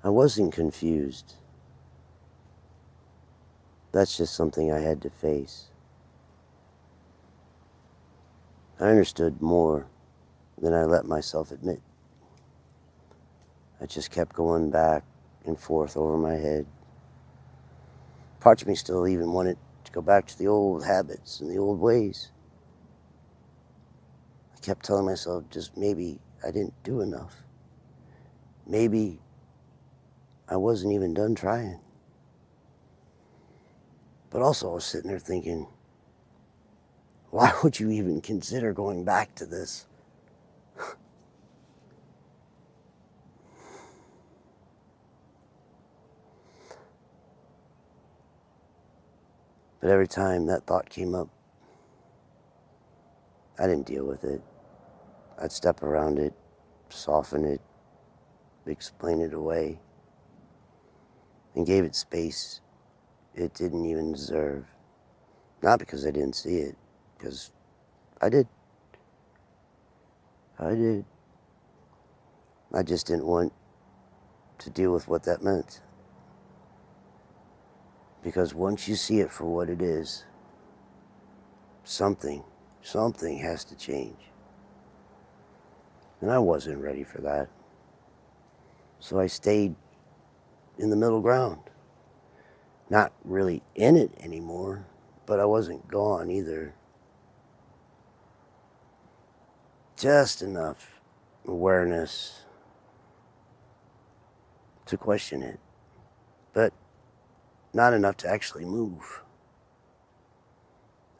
I wasn't confused. That's just something I had to face. I understood more than I let myself admit. I just kept going back and forth over my head. Parts of me still even wanted to go back to the old habits and the old ways. I kept telling myself just maybe I didn't do enough. Maybe I wasn't even done trying. But also I was sitting there thinking, why would you even consider going back to this? But every time that thought came up, I didn't deal with it. I'd step around it, soften it, explain it away, and gave it space it didn't even deserve. Not because I didn't see it, because I did. I did. I just didn't want to deal with what that meant. Because once you see it for what it is, something has to change. And I wasn't ready for that. So I stayed in the middle ground. Not really in it anymore, but I wasn't gone either. Just enough awareness to question it, but not enough to actually move.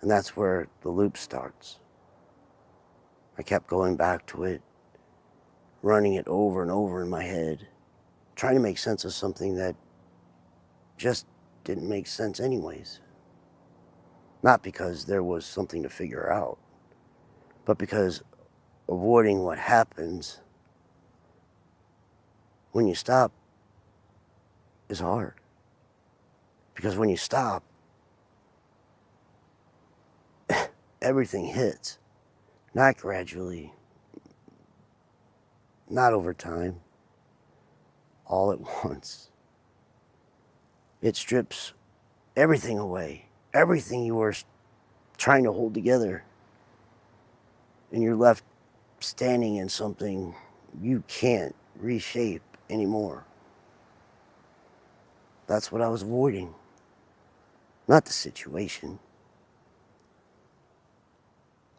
And that's where the loop starts. I kept going back to it, running it over and over in my head, trying to make sense of something that just didn't make sense anyways. Not because there was something to figure out, but because avoiding what happens when you stop is hard. Because when you stop, everything hits. Not gradually, not over time, all at once. It strips everything away, everything you were trying to hold together, and you're left standing in something you can't reshape anymore. That's what I was avoiding. Not the situation.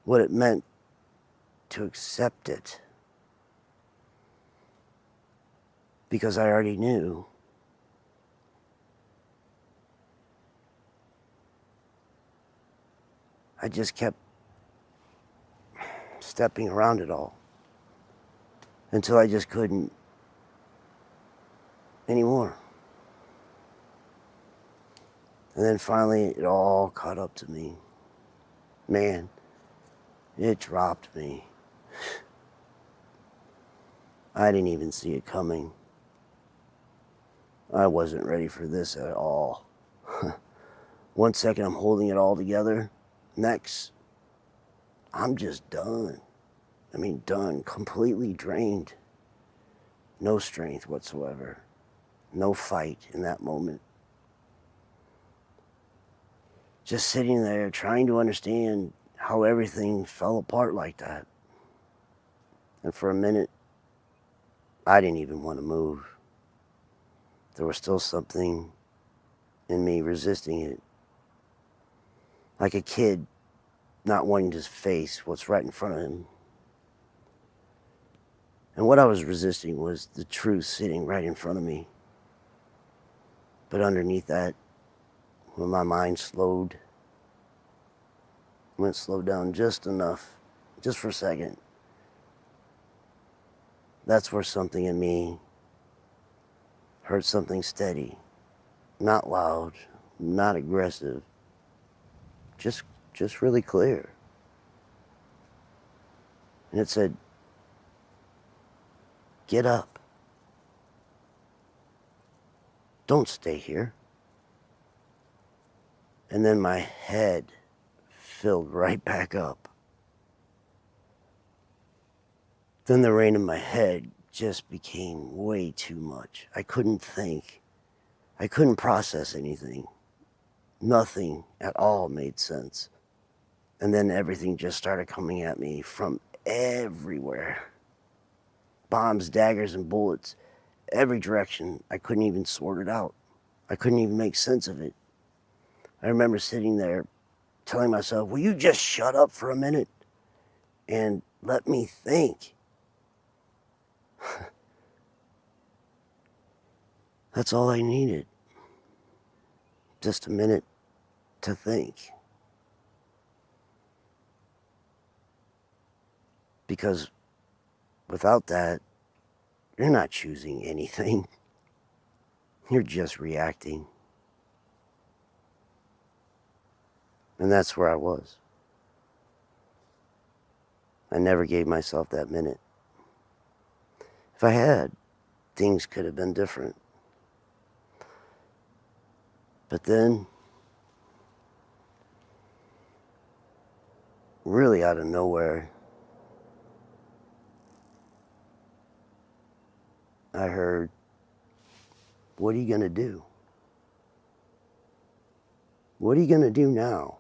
What it meant to accept it. Because I already knew. I just kept stepping around it all until I just couldn't anymore. And then finally it all caught up to me. Man, it dropped me. I didn't even see it coming. I wasn't ready for this at all. 1 second I'm holding it all together. Next, I'm just done. I mean, done, completely drained. No strength whatsoever. No fight in that moment. Just sitting there trying to understand how everything fell apart like that. And for a minute, I didn't even want to move. There was still something in me resisting it. Like a kid not wanting to face what's right in front of him. And what I was resisting was the truth sitting right in front of me. But underneath that, when my mind slowed down just enough, just for a second, that's where something in me heard something steady, not loud, not aggressive, just really clear. And it said, get up. Don't stay here. And then my head filled right back up. Then the rain in my head just became way too much. I couldn't think. I couldn't process anything. Nothing at all made sense. And then everything just started coming at me from everywhere. Bombs, daggers, and bullets. Every direction. I couldn't even sort it out. I couldn't even make sense of it. I remember sitting there telling myself, will you just shut up for a minute and let me think? That's all I needed. Just a minute to think. Because without that, you're not choosing anything. You're just reacting. And that's where I was. I never gave myself that minute. If I had, things could have been different. But then, really out of nowhere, I heard, what are you going to do? What are you going to do now?